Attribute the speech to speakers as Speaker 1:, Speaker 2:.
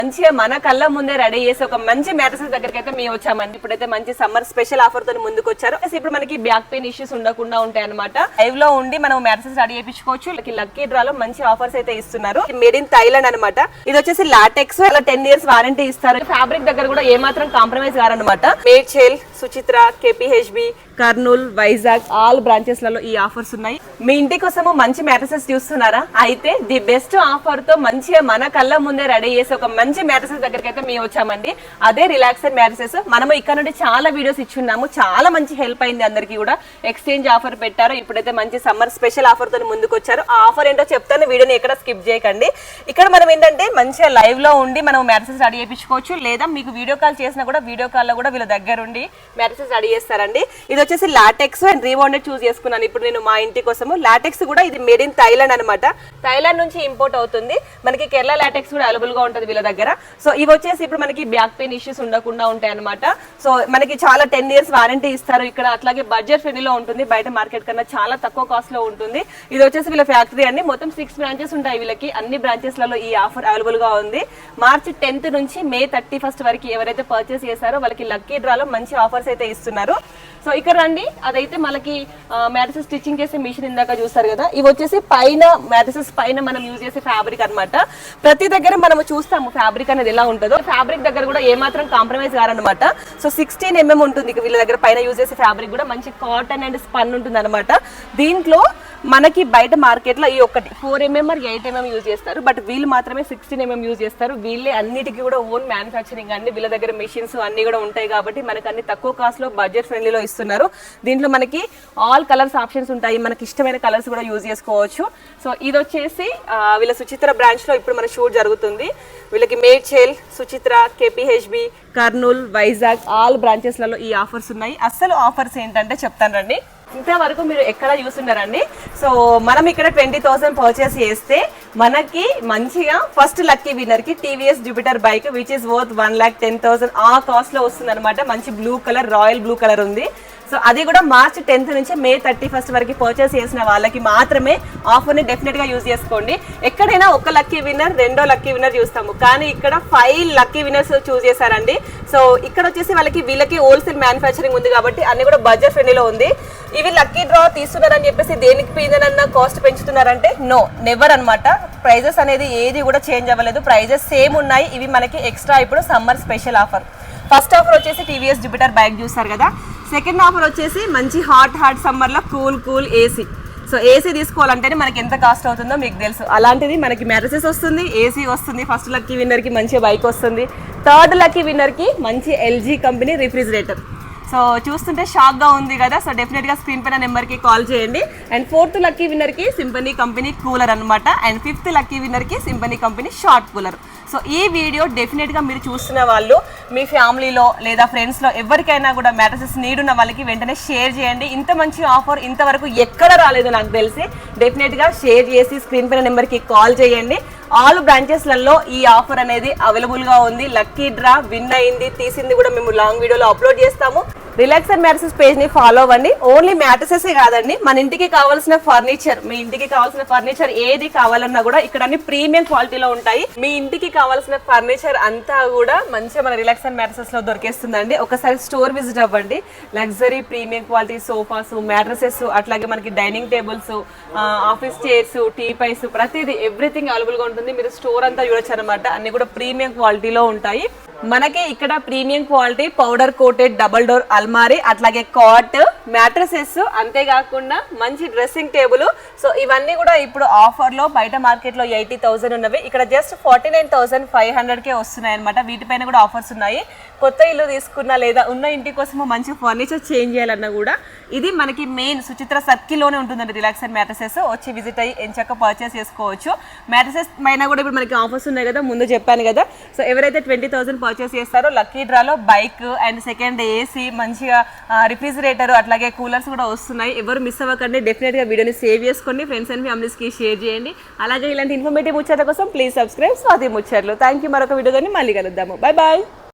Speaker 1: మంచిగా మన కళ్ళ ముందే రెడీ చేసి ఒక మంచి మ్యాట్రెసెస్ దగ్గరికి అయితే మేము వచ్చామండి. ఇప్పుడైతే మంచి సమ్మర్ స్పెషల్ ఆఫర్ తో ముందుకు వచ్చారు. ఇప్పుడు మనకి బ్యాక్ పెయిన్ ఇష్యూస్ ఉండకుండా ఉంటాయి అనమాట. లైవ్ లో ఉండి మనం మ్యాట్రెసెస్ రెడీ చేయించుకోవచ్చు. లక్కీ డ్రా లో మంచి ఆఫర్స్ అయితే ఇస్తున్నారు. మేడ్ ఇన్ థైలాండ్ అనమాట. ఇది వచ్చేసి లాటెక్స్, అలా 10 years వారంటీ ఇస్తారు. ఫ్యాబ్రిక్ దగ్గర కూడా ఏమాత్రం కాంప్రమైజ్ కారనమాట. Medchal, Suchitra, KPHB, Kurnool, Vizag all branches లలో ఈ ఆఫర్స్ ఉన్నాయి. మీ ఇంటి కోసము మంచి మ్యాట్రెసెస్ చూస్తున్నారా? అయితే ది బెస్ట్ ఆఫర్ తో మంచిగా మన కళ్ళ ముందే రెడీ చేసి ఒక మంచి మ్యాట్రెసెస్ దగ్గరికి అయితే మేము వచ్చామండి. అదే రిలాక్సర్ మ్యాట్రెసెస్. మనము ఇక్కడ నుండి చాలా వీడియోస్ ఇచ్చున్నాము. చాలా మంచి హెల్ప్ అయింది అందరికి కూడా. ఎక్స్చేంజ్ ఆఫర్ పెట్టారు. ఇప్పుడైతే మంచి సమ్మర్ స్పెషల్ ఆఫర్ తో ముందుకు వచ్చారు. ఆ ఆఫర్ ఏంటో చెప్తాను, వీడియోని ఎక్కడ స్కిప్ చేయకండి. ఇక్కడ మనం ఏంటంటే మంచిగా లైవ్ లో ఉండి మనం మ్యాట్రెసెస్ రెడీ చేయించుకోవచ్చు. లేదా మీకు వీడియో కాల్ చేసినా కూడా వీడియో కాల్ లో కూడా వీళ్ళ దగ్గర ఉండి మ్యాట్రెసెస్ రెడీ చేస్తారండి. ఇది వచ్చేసి లాటెక్స్ అండ్ రీబాండెడ్ చూస్ చేసుకున్నాను ఇప్పుడు నేను మా ఇంటి కోసము. లాటెక్స్ కూడా ఇది మేడ్ ఇన్ థైలాండ్ అనమాట. థైలాండ్ నుంచి ఇంపోర్ట్ అవుతుంది. మనకి కేరళ లాటెక్స్ కూడా అవైలబుల్ గా ఉంటుంది వీళ్ళ దగ్గర. సో ఇవి వచ్చేసి ఇప్పుడు మనకి బ్యాక్ పెయిన్ ఇష్యూస్ ఉండకుండా ఉంటాయి అనమాట. సో మనకి చాలా 10 years వారంటీ ఇస్తారు ఇక్కడ. అట్లాగే బడ్జెట్ ఫ్రెండ్లీలో ఉంటుంది. బయట మార్కెట్ కన్నా చాలా తక్కువ కాస్ట్ లో ఉంటుంది. ఇది వచ్చేసి వీళ్ళ ఫ్యాక్టరీ అండి. మొత్తం 6 బ్రాంచెస్ ఉంటాయి వీళ్ళకి. అన్ని బ్రాంచెస్ లలో ఈ ఆఫర్ అవైలబుల్ గా ఉంది. మార్చ్ 10th నుంచి మే 31st వరకు ఎవరైతే పర్చేస్ చేశారో వాళ్ళకి లక్కీ డ్రాలో మంచి ఆఫర్స్ అయితే ఇస్తున్నారు. సో ఇక్కడ రండి, అదైతే మనకి మ్యాట్రెసెస్ స్టిచ్చింగ్ చేసే మిషన్ ఇందాక చూస్తారు కదా. ఇవి వచ్చేసి పైన మ్యాట్రెసెస్ పైన మనం యూజ్ చేసే ఫ్యాబ్రిక్ అనమాట. ప్రతి దగ్గర మనం చూస్తాము ఫ్యాబ్రిక్ అనేది ఎలా ఉంటుందో. ఫ్యాబ్రిక్ దగ్గర కూడా ఏమాత్రం కాంప్రమైజ్ కారనమాట. సో 16 mm ఉంటుంది వీళ్ళ దగ్గర. పైన యూజ్ చేసే ఫ్యాబ్రిక్ కూడా మంచి కాటన్ అండ్ స్పన్ ఉంటుంది అనమాట. దీంట్లో మనకి బయట మార్కెట్ లో ఈ ఒక్కటి 4 mm or 8 mm యూజ్ చేస్తారు. బట్ వీళ్ళు మాత్రమే 16 mm యూజ్ చేస్తారు. వీళ్ళే అన్నిటికీ కూడా ఓన్ మ్యానుఫ్యాక్చరింగ్ అండి. వీళ్ళ దగ్గర మెషిన్స్ అన్ని కూడా ఉంటాయి కాబట్టి మనకి అన్ని తక్కువ కాస్ట్ లో బడ్జెట్ ఫ్రెండ్లీలో ఇస్తున్నారు. దీంట్లో మనకి ఆల్ కలర్స్ ఆప్షన్స్ ఉంటాయి. మనకి ఇష్టమైన కలర్స్ కూడా యూజ్ చేసుకోవచ్చు. సో ఇది వచ్చేసి వీళ్ళ సుచిత్ర బ్రాంచ్ లో ఇప్పుడు మన షూట్ జరుగుతుంది. వీళ్ళకి Medchal, Suchitra, KPHB, Kurnool, Vizag all branches లలో ఈ ఆఫర్స్ ఉన్నాయి. అసలు ఆఫర్స్ ఏంటంటే చెప్తాను రండి. ఇంతవరకు మీరు ఎక్కడ చూస్తున్నారండి. సో మనం ఇక్కడ 20,000 పర్చేస్ చేస్తే మనకి మంచిగా ఫస్ట్ లక్కీ విన్నర్ కి TVS Jupiter bike which is worth 1,10,000 ఆ కాస్ట్ లో వస్తుంది అనమాట. మంచి blue colour, royal blue colour ఉంది. సో అది కూడా మార్చ్ 10th నుంచి మే 31st వరకు పర్చేస్ చేసిన వాళ్ళకి మాత్రమే ఆఫర్ ని డెఫినెట్ గా యూజ్ చేసుకోండి. ఎక్కడైనా ఒక లక్కీ విన్నర్, రెండో లక్కీ విన్నర్ చూస్తాము, కానీ ఇక్కడ 5 లక్కీ విన్నర్స్ చూస్ చేశారండి. సో ఇక్కడ వచ్చేసి వీళ్ళకి హోల్సేల్ మ్యానుఫ్యాక్చరింగ్ ఉంది కాబట్టి అన్ని కూడా బడ్జెట్ ఫ్రెండ్లీలో ఉంది. ఇవి లక్కీ డ్రా తీస్తున్నారని చెప్పేసి దేనికి పీదనన్నా కాస్ట్ పెంచుతున్నారంటే నో, నెవర్ అనమాట. ప్రైజెస్ అనేది ఏది కూడా చేంజ్ అవ్వలేదు. ప్రైజెస్ సేమ్ ఉన్నాయి. ఇవి మనకి ఎక్స్ట్రా ఇప్పుడు summer special offer. First offer వచ్చేసి టీవీఎస్ జూపిటర్ బైక్ చూస్తారు కదా. సెకండ్ ఆఫర్ వచ్చేసి మంచి హాట్ సమ్మర్ లో కూల్ ఏసీ. సో ఏసీ తీసుకోవాలంటేనే మనకి ఎంత కాస్ట్ అవుతుందో మీకు తెలుసు. అలాంటిది మనకి మ్యాట్రెసెస్ వస్తుంది, ఏసీ వస్తుంది. ఫస్ట్ లక్కీ విన్నర్ కి మంచి బైక్ వస్తుంది. థర్డ్ లక్కీ విన్నర్ కి మంచి ఎల్జీ కంపెనీ రిఫ్రిజిరేటర్. సో చూస్తుంటే షాక్ గా ఉంది కదా. సో డెఫినెట్ గా స్క్రీన్ పైన నెంబర్ కి కాల్ చేయండి. అండ్ 4th లక్కీ విన్నర్ కి సింపనీ కంపెనీ కూలర్ అనమాట. అండ్ 5th లక్కీ విన్నర్ కి Symphony company short cooler. So ఈ వీడియో డెఫినెట్ గా మీరు చూస్తున్న వాళ్ళు మీ ఫ్యామిలీలో లేదా ఫ్రెండ్స్ లో ఎవరికైనా కూడా మ్యాట్రెసెస్ నీడ్ ఉన్న వాళ్ళకి వెంటనే షేర్ చేయండి. ఇంత మంచి ఆఫర్ ఇంతవరకు ఎక్కడ రాలేదు నాకు తెలిసి. డెఫినెట్ గా షేర్ చేసి స్క్రీన్ పైన నెంబర్ కి కాల్ చేయండి. ఆల్ బ్రాంచెస్ లలో ఈ ఆఫర్ అనేది అవైలబుల్ గా ఉంది. లక్కీ డ్రా విన్ అయింది, తీసింది కూడా మేము లాంగ్ వీడియోలో అప్లోడ్ చేస్తాము. రిలాక్సర్ మ్యాట్రెసెస్ పేజ్ ని ఫాలో అవ్వండి. ఓన్లీ మ్యాట్రెసెస్ కాదండి, మన ఇంటికి కావాల్సిన ఫర్నిచర్, మీ ఇంటికి కావాల్సిన ఫర్నిచర్ ఏది కావాలన్నా కూడా ఇక్కడ అన్ని ప్రీమియం క్వాలిటీలో ఉంటాయి. మీ ఇంటికి కావాల్సిన ఫర్నిచర్ అంతా కూడా మంచిగా మన రిలాక్సర్ మ్యాట్రెసెస్ లో దొరికేస్తుందండి. ఒకసారి స్టోర్ విజిట్ అవ్వండి. Luxury premium quality sofas, mattresses, అట్లాగే మనకి డైనింగ్ టేబుల్స్, ఆఫీస్ చైర్స్, టీపైస్, ప్రతిదీ ఎవ్రీథింగ్ అవైలబుల్ గా ఉంటుంది. మీరు స్టోర్ అంతా చూడొచ్చు అనమాట. అన్ని కూడా ప్రీమియం క్వాలిటీలో ఉంటాయి. మనకి ఇక్కడ premium quality powder coated double door అల్మారీ, అట్లాగే కాట్, మ్యాట్రెసెస్, అంతేకాకుండా మంచి డ్రెస్సింగ్ టేబుల్. సో ఇవన్నీ కూడా ఇప్పుడు ఆఫర్ లో బయట మార్కెట్ లో 80,000 ఉన్నవి ఇక్కడ జస్ట్ 49,500 కే వస్తున్నాయి అనమాట. వీటిపైన కూడా ఆఫర్స్ ఉన్నాయి. కొత్త ఇల్లు తీసుకున్నా లేదా ఉన్న ఇంటి కోసము మంచి ఫర్నిచర్ చేంజ్ చేయాలన్నా కూడా ఇది మనకి మెయిన్ సుచిత్ర సర్కిల్లోనే ఉంటుందండి. రిలాక్సర్ మ్యాట్రెసెస్ వచ్చి విజిట్ అయ్యి ఎంచక్క పర్చేస్ చేసుకోవచ్చు. మ్యాట్రెసెస్ పైన కూడా ఇప్పుడు మనకి ఆఫర్స్ ఉన్నాయి కదా, ముందు చెప్పాను కదా. సో ఎవరైతే 20,000 పర్చేస్ చేస్తారో లక్కీ డ్రాలో బైక్ అండ్ సెకండ్ ఏసీ, మంచిగా రిఫ్రిజిరేటర్, అట్లాగే కూలర్స్ కూడా వస్తున్నాయి. ఎవరు మిస్ అవ్వకండి. డెఫినెట్ గా వీడియోని సేవ్ చేసుకోండి, ఫ్రెండ్స్ అండ్ ఫ్యామిలీస్ కి షేర్ చేయండి. అలాగే ఇలాంటి ఇన్ఫర్మేటివ్ ముచ్చట్ల కోసం please subscribe Swathi Muchatlu. Thank you. మరొక వీడియోని మళ్ళీ కలుద్దాము. Bye bye.